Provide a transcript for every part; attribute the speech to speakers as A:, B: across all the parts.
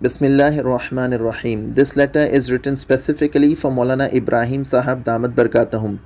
A: Bismillahir Rahmanir Rahim. This letter is written specifically for Maulana Ibrahim Sahab Damat Barakatahum.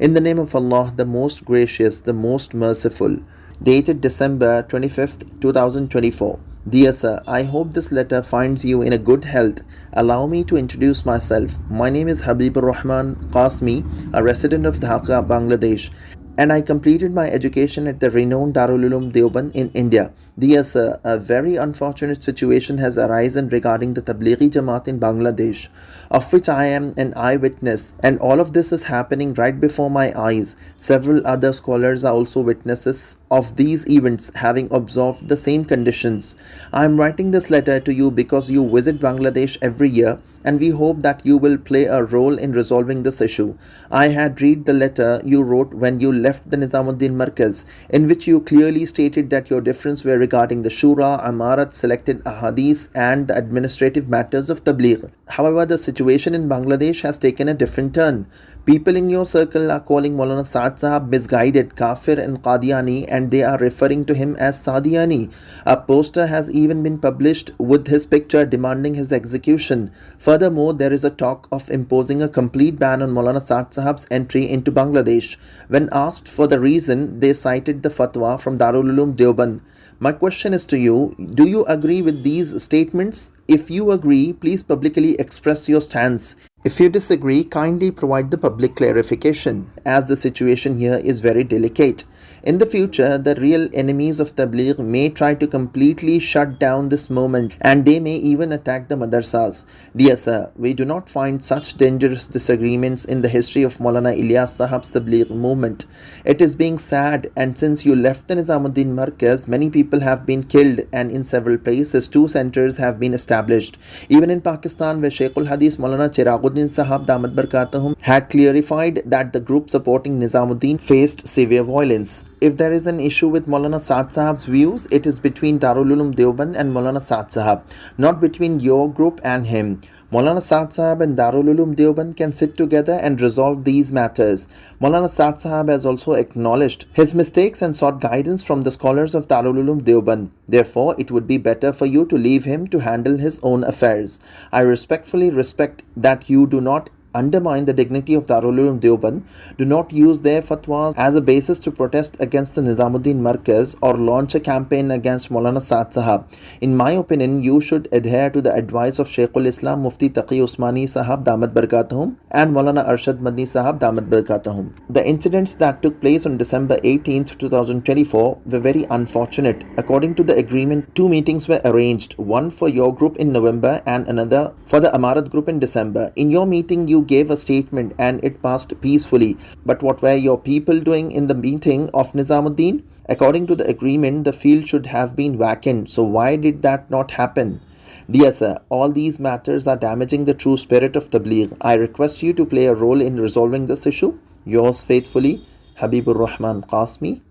A: In the name of Allah, the most gracious, the most merciful. Dated December 25th, 2024. Dear Sir, I hope this letter finds you in a good health. Allow me to introduce myself. My name is Habib Rehman Qasmi, a resident of Dhaka, Bangladesh, and I completed my education at the renowned Darul Uloom Deoband in India. Dear Sir, a very unfortunate situation has arisen regarding the Tablighi Jamat in Bangladesh, of which I am an eyewitness, and all of this is happening right before my eyes. Several other scholars are also witnesses of these events, having observed the same conditions. I am writing this letter to you because you visit Bangladesh every year, and we hope that you will play a role in resolving this issue. I had read the letter you wrote when you left the Nizamuddin Markaz, in which you clearly stated that your difference were regarding the Shura, Amarat, selected ahadith and the administrative matters of Tabligh. However, the situation in Bangladesh has taken a different turn. People in your circle are calling Maulana Saad Sahab misguided, kafir and Qadiani, and they are referring to him as Sadiani. A poster has even been published with his picture demanding his execution. Furthermore, there is a talk of imposing a complete ban on Maulana Saad Sahab's entry into Bangladesh. When asked for the reason, they cited the Fatwa from Darul Uloom Deoband. My question is to you, do you agree with these statements? If you agree, please publicly express your stance. If you disagree, kindly provide the public clarification, as the situation here is very delicate. In the future, the real enemies of Tabligh may try to completely shut down this movement, and they may even attack the madrasas. Dear Sir, we do not find such dangerous disagreements in the history of Maulana Ilyas Sahab's Tabligh movement. It is being sad, and since you left the Nizamuddin Markaz, many people have been killed, and in several places 2 centers have been established. Even in Pakistan, where Sheikhul Hadith Maulana Chiraguddin Sahab Damat Barakatahum had clarified that the group supporting Nizamuddin faced severe violence. If there is an issue with Maulana Saad Sahab's views, it is between Darul Uloom Deoband and Maulana Saad Sahab, not between your group and him. Maulana Saad Sahab and Darul Uloom Deoband can sit together and resolve these matters. Maulana Saad Sahab has also acknowledged his mistakes and sought guidance from the scholars of Darul Uloom Deoband. Therefore, it would be better for you to leave him to handle his own affairs. I respectfully respect that you do not undermine the dignity of Darul Uloom Deoband, do not use their fatwas as a basis to protest against the Nizamuddin Markaz or launch a campaign against Maulana Saad Sahab. In my opinion, you should adhere to the advice of Sheikhul Islam Mufti Taqi Usmani Sahab Damat Barakatahum and Maulana Arshad Madni Sahab Damat Barakatahum. The incidents that took place on December 18th, 2024 were very unfortunate. According to the agreement, 2 meetings were arranged, one for your group in November and another for the Amarat group in December. In your meeting, you gave a statement and it passed peacefully. But what were your people doing in the meeting of Nizamuddin? According to the agreement, the field should have been vacant. So why did that not happen? Dear Sir, all these matters are damaging the true spirit of Tabligh. I request you to play a role in resolving this issue. Yours faithfully, Habibur Rehman Qasmi,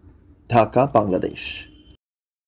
A: Dhaka, Bangladesh.